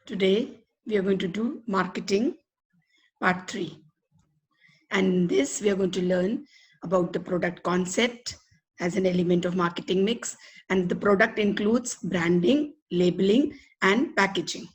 Today we are going to do marketing part 3, and in this we are going to learn about the product concept as an element of marketing mix, and the product includes branding, labeling and packaging.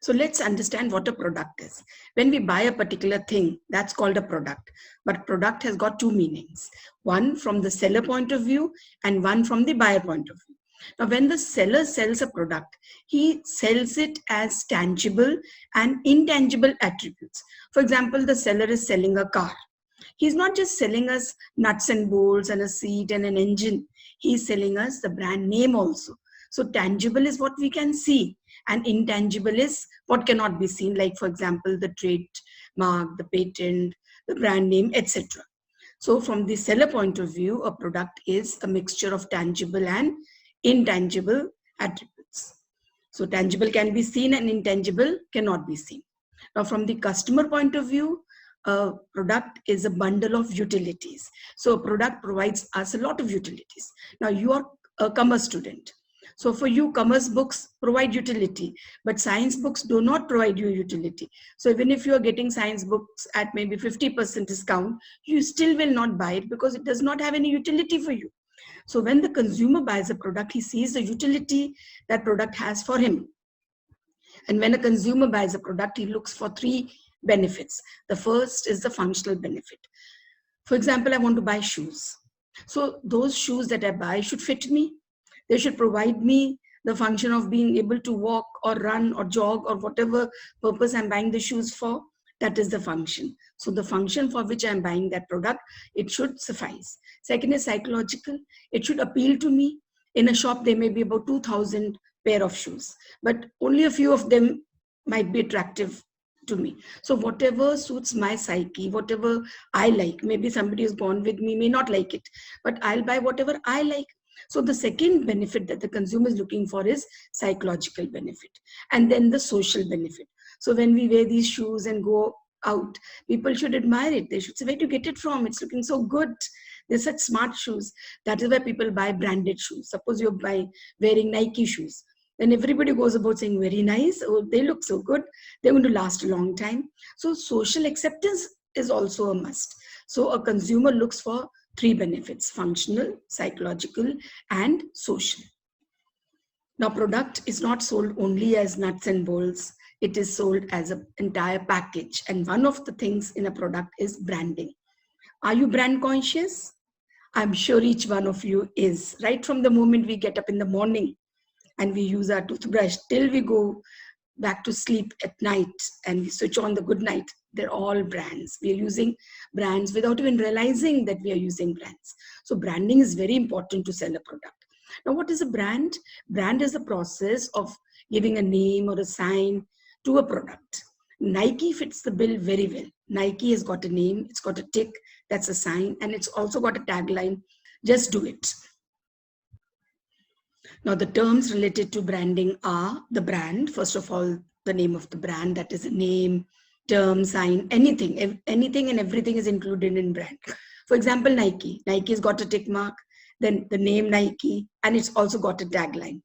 So let's understand what a product is. When we buy a particular thing, that's called a product. But product has got two meanings. One from the seller point of view and one from the buyer point of view. Now, when the seller sells a product, he sells it as tangible and intangible attributes. For example, the seller is selling a car. He's not just selling us nuts and bolts and a seat and an engine. He's selling us the brand name also. So tangible is what we can see, and intangible is what cannot be seen, like for example, the trademark, the patent, the brand name, etc. So from the seller point of view, a product is a mixture of tangible and intangible attributes. So tangible can be seen and intangible cannot be seen. Now from the customer point of view, a product is a bundle of utilities. So a product provides us a lot of utilities. Now you are a commerce student. So for you, commerce books provide utility, but science books do not provide you utility. So even if you are getting science books at maybe 50% discount, you still will not buy it because it does not have any utility for you. So when the consumer buys a product, he sees the utility that product has for him. And when a consumer buys a product, he looks for three benefits. The first is the functional benefit. For example, I want to buy shoes. So those shoes that I buy should fit me. They should provide me the function of being able to walk or run or jog or whatever purpose I'm buying the shoes for. That is the function. So the function for which I'm buying that product, it should suffice. Second is psychological. It should appeal to me. In a shop, there may be about 2,000 pair of shoes, but only a few of them might be attractive to me. So whatever suits my psyche, whatever I like, maybe somebody who's gone with me may not like it, but I'll buy whatever I like. So the second benefit that the consumer is looking for is psychological benefit, and then the social benefit. So when we wear these shoes and go out, people should admire it. They should say, where do you get it from? It's looking so good. They're such smart shoes. That is why people buy branded shoes. Suppose you're wearing Nike shoes. Then everybody goes about saying, very nice. Oh, they look so good. They're going to last a long time. So social acceptance is also a must. So a consumer looks for three benefits: functional, psychological, and social. Now, product is not sold only as nuts and bolts. It is sold as an entire package. And one of the things in a product is branding. Are you brand conscious? I'm sure each one of you is. Right from the moment we get up in the morning and we use our toothbrush till we go back to sleep at night and we switch on the good night, they're all brands. We are using brands without even realizing that we are using brands. So branding is very important to sell a product. Now, what is a brand? Brand is the process of giving a name or a sign to a product. Nike fits the bill very well. Nike has got a name, it's got a tick, that's a sign, and it's also got a tagline, just do it. Now, the terms related to branding are the brand. First of all, the name of the brand, that is a name, term, sign, anything and everything is included in brand. For example, Nike. Nike has got a tick mark, then the name Nike, and it's also got a tagline.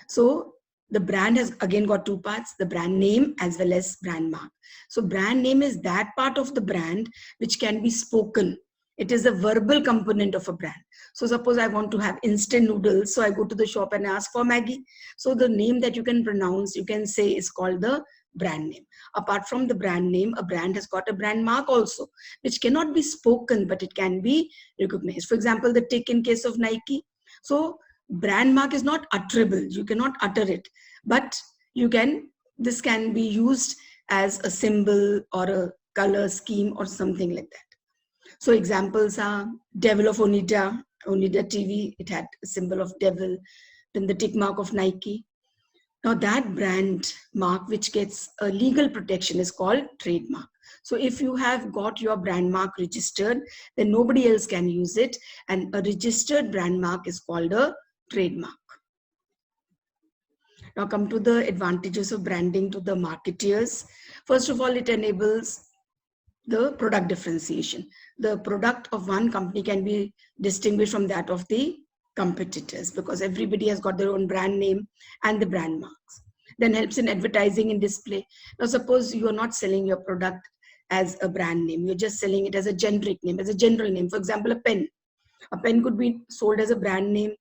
So the brand has again got two parts, the brand name as well as brand mark. So brand name is that part of the brand which can be spoken. It is a verbal component of a brand. So suppose I want to have instant noodles. So I go to the shop and ask for Maggie. So the name that you can pronounce, you can say is called the brand name. Apart from the brand name, a brand has got a brand mark also, which cannot be spoken, but it can be recognized. For example, the tick in case of Nike. So brand mark is not utterable. You cannot utter it, but this can be used as a symbol or a color scheme or something like that. So examples are Devil of Oneida TV, it had a symbol of devil, then the tick mark of Nike. Now that brand mark which gets a legal protection is called trademark. So if you have got your brand mark registered, then nobody else can use it, and a registered brand mark is called a trademark. Now come to the advantages of branding to the marketeers. First of all, it enables the product differentiation. The product of one company can be distinguished from that of the competitors because everybody has got their own brand name and the brand marks. Then helps in advertising and display. Now suppose you are not selling your product as a brand name, you're just selling it as a generic name, as a general name. For example, a pen. A pen could be sold as a brand name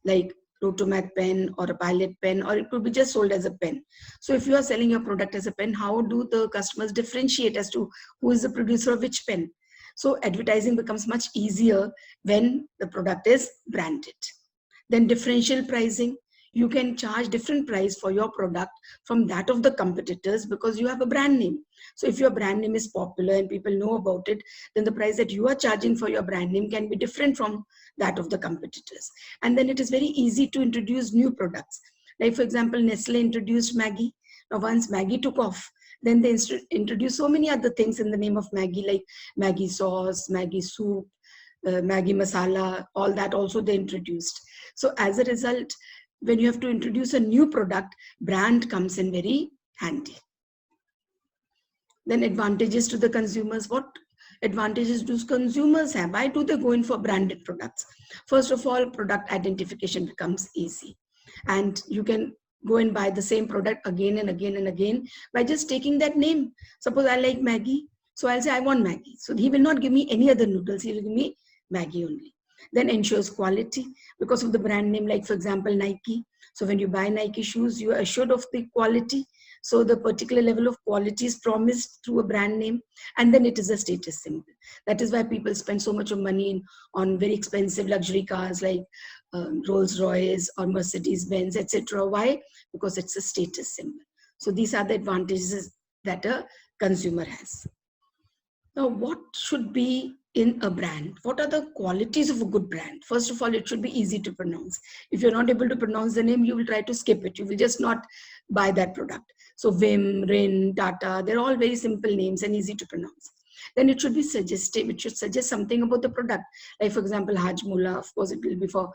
like Rotomac pen or a Pilot pen, or it could be just sold as a pen. So if you are selling your product as a pen, how do the customers differentiate as to who is the producer of which pen? So advertising becomes much easier when the product is branded. Then differential pricing. You can charge different price for your product from that of the competitors because you have a brand name. So if your brand name is popular and people know about it, then the price that you are charging for your brand name can be different from that of the competitors. And then it is very easy to introduce new products. Like for example, Nestle introduced Maggie. Now once Maggie took off, then they introduced so many other things in the name of Maggie, like Maggie sauce, Maggie soup, Maggie masala, all that also they introduced. So as a result, when you have to introduce a new product, brand comes in very handy. Then advantages to the consumers. What advantages do consumers have? Why do they go in for branded products? First of all, product identification becomes easy. And you can go and buy the same product again and again and again by just taking that name. Suppose I like Maggie, so I'll say I want Maggie. So he will not give me any other noodles, he will give me Maggie only. Then ensures quality because of the brand name, like for example, Nike. So when you buy Nike shoes, you are assured of the quality. So the particular level of quality is promised through a brand name, and then it is a status symbol. That is why people spend so much of money on very expensive luxury cars like Rolls Royce or Mercedes Benz, etc. Why? Because it's a status symbol. So these are the advantages that a consumer has. Now, what should be in a brand? What are the qualities of a good brand? First of all, it should be easy to pronounce. If you're not able to pronounce the name, you will try to skip it. You will just not buy that product. So Vim, Rin, Tata, they're all very simple names and easy to pronounce. Then it should be suggestive. It should suggest something about the product. Like for example, Hajmola, of course, it will be for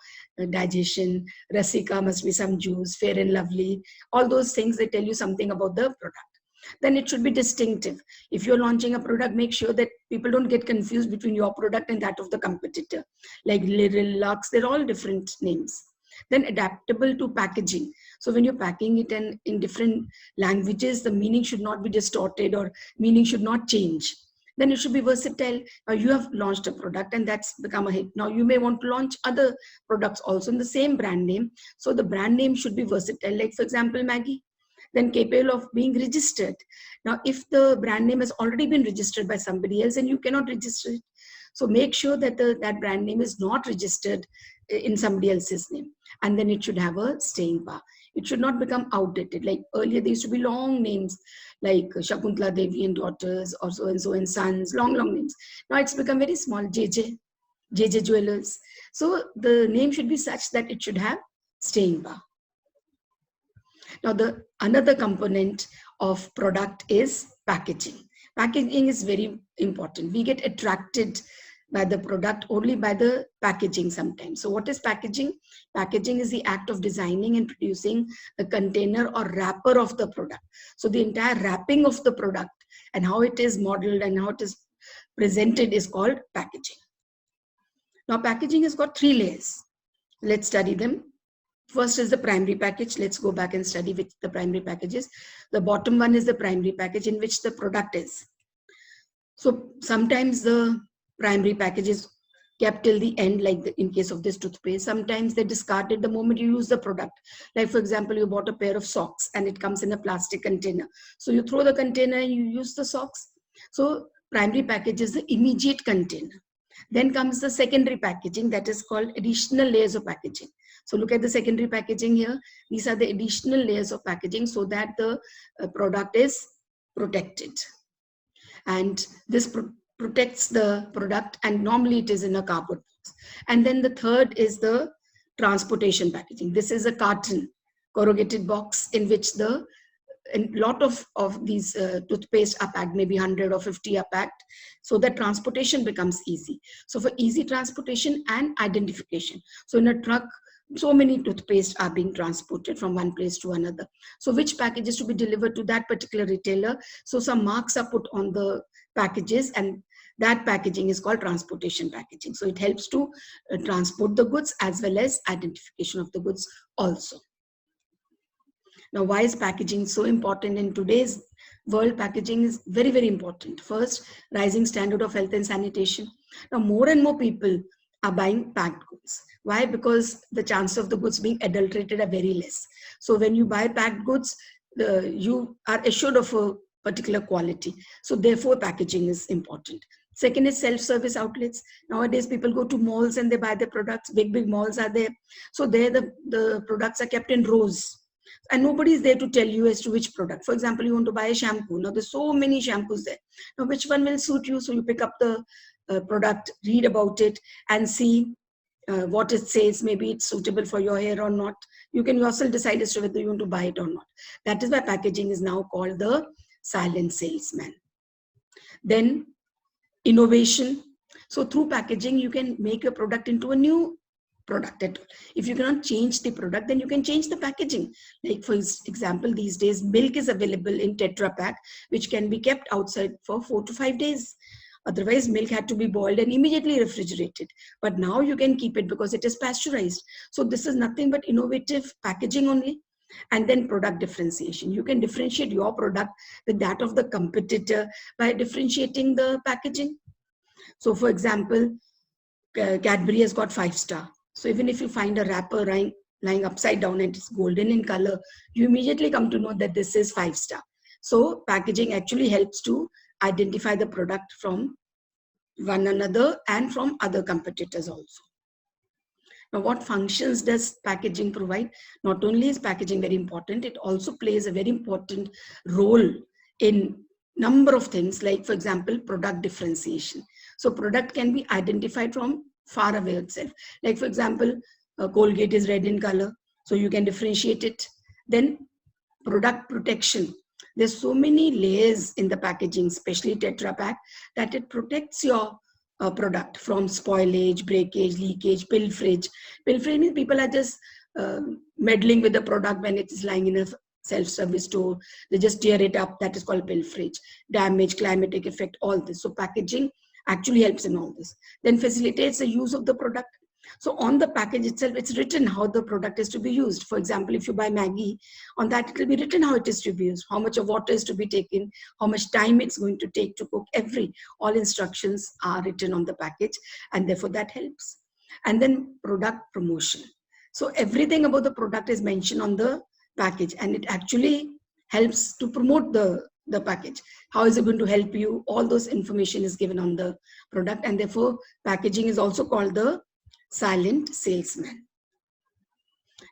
digestion. Rasika must be some juice, Fair and Lovely. All those things, they tell you something about the product. Then it should be distinctive. If you're launching a product, make sure that people don't get confused between your product and that of the competitor. Like Liril, Lux, they're all different names. Then adaptable to packaging. So when you're packing it in different languages, the meaning should not be distorted or meaning should not change. Then it should be versatile. You have launched a product and that's become a hit. Now you may want to launch other products also in the same brand name. So the brand name should be versatile. Like for example, Maggie. Then capable of being registered. Now, if the brand name has already been registered by somebody else and you cannot register it, so make sure that that brand name is not registered in somebody else's name. And then it should have a staying power. It should not become outdated. Like earlier, there used to be long names like Shakuntala Devi and Daughters or so and so and Sons, long names. Now it's become very small, JJ Jewelers. So the name should be such that it should have staying power. Now, the another component of product is packaging. Packaging is very important. We get attracted by the product only by the packaging sometimes. So what is packaging? Packaging is the act of designing and producing a container or wrapper of the product. So the entire wrapping of the product and how it is modeled and how it is presented is called packaging. Now, packaging has got 3 layers. Let's study them. First is the primary package. Let's go back and study which the primary package is. The bottom one is the primary package in which the product is. So sometimes the primary package is kept till the end, like in case of this toothpaste. Sometimes they discard it the moment you use the product. Like for example, you bought a pair of socks and it comes in a plastic container. So you throw the container and you use the socks. So primary package is the immediate container. Then comes the secondary packaging, that is called additional layers of packaging. So look at the secondary packaging here. These are the additional layers of packaging so that the product is protected. And this protects the product, and normally it is in a cardboard box. And then the third is the transportation packaging. This is a carton, corrugated box in which a lot of these toothpaste are packed, maybe 100 or 50 are packed, so that transportation becomes easy. So for easy transportation and identification. So in a truck, so many toothpaste are being transported from one place to another. So which package is to be delivered to that particular retailer? So some marks are put on the packages, and that packaging is called transportation packaging. So it helps to transport the goods as well as identification of the goods also. Now, why is packaging so important in today's world? Packaging is very, very important. First, rising standard of health and sanitation. Now, more and more people are buying packed goods. Why? Because the chance of the goods being adulterated are very less. So when you buy packed goods, you are assured of a particular quality. So therefore, packaging is important. Second is self-service outlets. Nowadays, people go to malls and they buy the products. Big, big malls are there. So there the products are kept in rows. And nobody is there to tell you as to which product. For example, you want to buy a shampoo. Now, there's so many shampoos there. Now, which one will suit you? So you pick up the product, read about it, and see what it says. Maybe it's suitable for your hair or not. You can yourself decide as to whether you want to buy it or not. That is why packaging is now called the silent salesman. Then innovation. So through packaging, you can make your product into a new product at all. If you cannot change the product, then you can change the packaging. Like for example, these days milk is available in Tetra Pak, which can be kept outside for 4 to 5 days. Otherwise, milk had to be boiled and immediately refrigerated. But now you can keep it because it is pasteurized. So this is nothing but innovative packaging only. And then product differentiation. You can differentiate your product with that of the competitor by differentiating the packaging. So for example, Cadbury has got 5-star. So even if you find a wrapper lying upside down and it's golden in color, you immediately come to know that this is 5-star. So packaging actually helps to identify the product from one another and from other competitors also. Now, what functions does packaging provide? Not only is packaging very important, it also plays a very important role in number of things, like for example, product differentiation. So product can be identified from far away itself. Like for example, Colgate is red in color, so you can differentiate it. Then product protection. There's so many layers in the packaging, especially Tetra Pak, that it protects your product from spoilage, breakage, leakage, pilferage. Pilferage means people are just meddling with the product when it is lying in a self-service store. They just tear it up. That is called pilferage. Damage, climatic effect, all this. So packaging actually helps in all this. Then facilitates the use of the product. So on the package itself, it's written how the product is to be used. For example, if you buy Maggi, on that it will be written how it is to be used, how much of water is to be taken, how much time it's going to take to cook. All instructions are written on the package, and therefore that helps. And then product promotion. So everything about the product is mentioned on the package, and it actually helps to promote the package. How is it going to help you? All those information is given on the product, and therefore packaging is also called the silent salesman.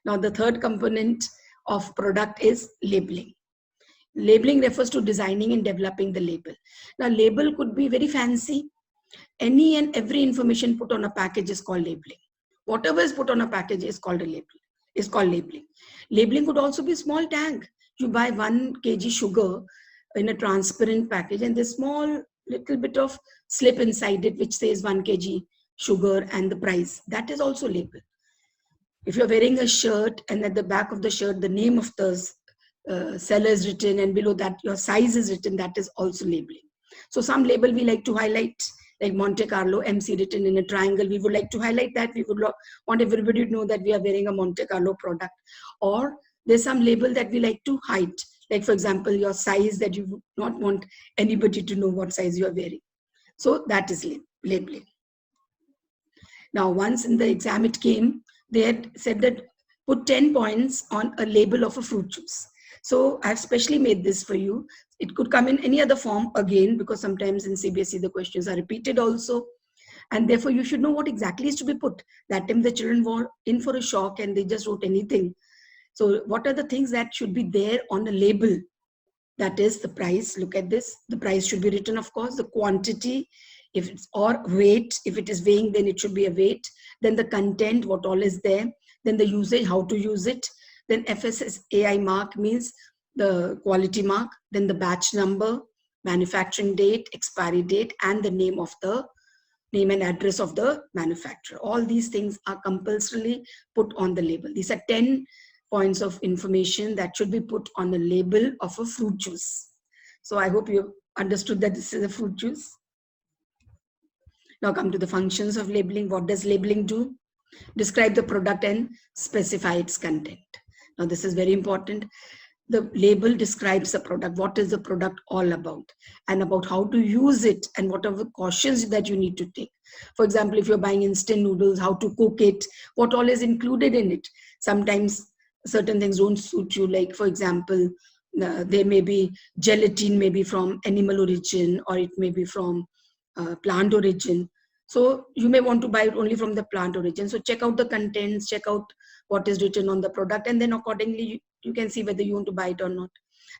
Now, the third component of product is labeling. Labeling refers to designing and developing the label. Now, label could be very fancy. Any and every information put on a package is called labeling. Whatever is put on a package is called a label. Is called labeling. Labeling could also be a small tag. You buy 1 kg sugar in a transparent package, and there's small little bit of slip inside it which says 1 kg sugar and the price. That is also label. If you're wearing a shirt and at the back of the shirt the name of the seller is written, and below that your size is written, that is also labeling. So some label we like to highlight, like Monte Carlo MC written in a triangle. We would like to highlight that. We would want everybody to know that we are wearing a Monte Carlo product. Or there's some label that we like to hide, like for example your size, that you would not want anybody to know what size you are wearing. So that is labeling. Now, once in the exam it came, they had said that put 10 points on a label of a fruit juice. So I've specially made this for you. It could come in any other form again, because sometimes in CBSE the questions are repeated also. And therefore you should know what exactly is to be put. That time the children were in for a shock and they just wrote anything. So what are the things that should be there on a label? That is the price. Look at this. The price should be written, of course. The quantity, if it's, or weight. If it is weighing, then it should be a weight. Then the content, what all is there. Then the usage, how to use it. Then FSSAI mark means the quality mark. Then the batch number, manufacturing date, expiry date, and the name and address of the manufacturer. All these things are compulsorily put on the label. These are 10 points of information that should be put on the label of a fruit juice. So I hope you understood that this is a fruit juice. Now come to the functions of labeling. What does labeling do? Describe the product and specify its content. Now this is very important. the label describes the product, what is the product all about, and about how to use it, and what are the cautions that you need to take. For example, if you're buying instant noodles, how to cook it, what all is included in it. Sometimes certain things don't suit you, like for example, there may be gelatin, maybe from animal origin, or it may be from plant origin. So you may want to buy it only from the plant origin. So check out the contents, check out what is written on the product, and then accordingly you can see whether you want to buy it or not.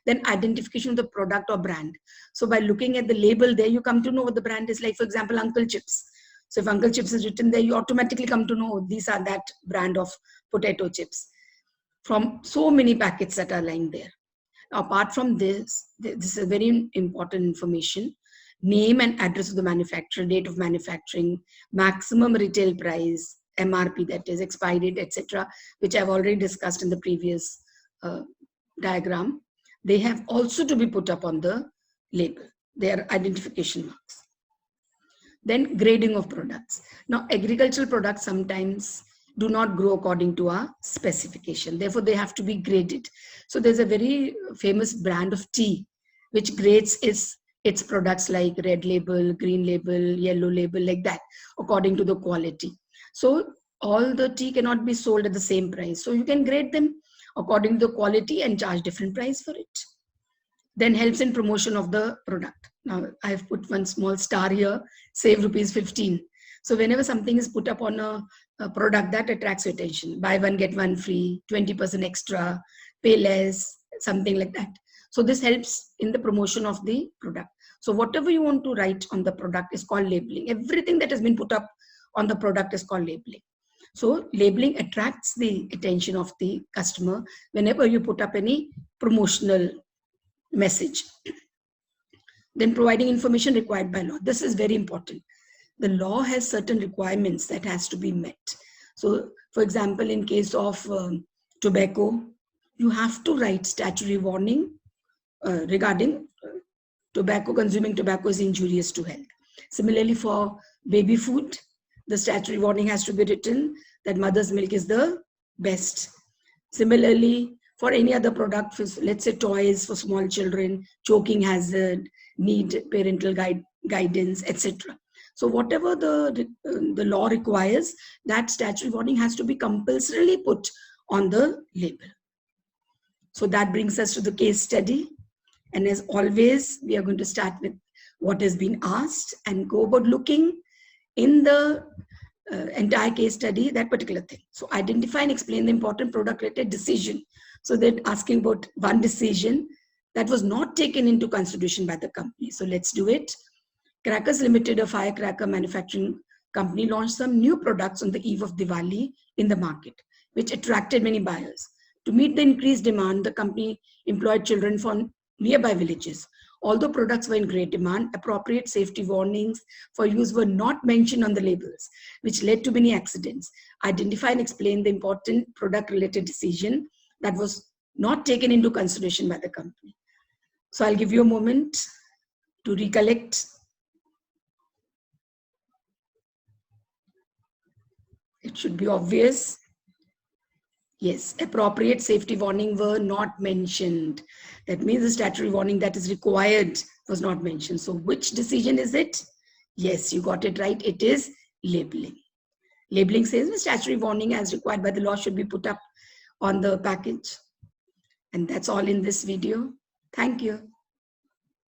Then identification of the product or brand. So by looking at the label there, you come to know what the brand is. Like for example, Uncle Chips. So if Uncle Chips is written there, you automatically come to know these are that brand of potato chips from so many packets that are lying there. Apart from this, this is very important information. Name and address of the manufacturer, date of manufacturing, maximum retail price, MRP, that is expiry date, etc., which I've already discussed in the previous diagram. They have also to be put up on the label. They are identification marks. Then grading of products. Now, agricultural products sometimes do not grow according to our specification. Therefore, they have to be graded. So there's a very famous brand of tea which grades its products like red label, green label, yellow label, like that, according to the quality. So all the tea cannot be sold at the same price. So you can grade them according to the quality and charge different price for it. Then helps in promotion of the product. Now I've put one small star here, save rupees 15. So whenever something is put up on a product, that attracts your attention. Buy one, get one free, 20% extra, pay less, something like that. So this helps in the promotion of the product. So whatever you want to write on the product is called labeling. Everything that has been put up on the product is called labeling. So labeling attracts the attention of the customer whenever you put up any promotional message. Then providing information required by law. This is very important. The law has certain requirements that has to be met. So for example, in case of tobacco, you have to write statutory warning regarding consuming tobacco is injurious to health. Similarly, for baby food, the statutory warning has to be written that mother's milk is the best. Similarly, for any other product, let's say toys for small children, choking hazard, need parental guidance, etc. So whatever the law requires, that statutory warning has to be compulsorily put on the label. So that brings us to the case study. And as always, we are going to start with what has been asked and go about looking in the entire case study, that particular thing. So identify and explain the important product-related decision. So they're asking about one decision that was not taken into consideration by the company. So let's do it. Crackers Limited, a firecracker manufacturing company, launched some new products on the eve of Diwali in the market, which attracted many buyers. To meet the increased demand, the company employed children from nearby villages. Although products were in great demand, appropriate safety warnings for use were not mentioned on the labels, which led to many accidents. Identify and explain the important product-related decision that was not taken into consideration by the company. So I'll give you a moment to recollect. It should be obvious. Yes, appropriate safety warning were not mentioned. That means the statutory warning that is required was not mentioned. So which decision is it? Yes, you got it right. It is labeling. Labeling says the statutory warning as required by the law should be put up on the package. And that's all in this video. Thank you.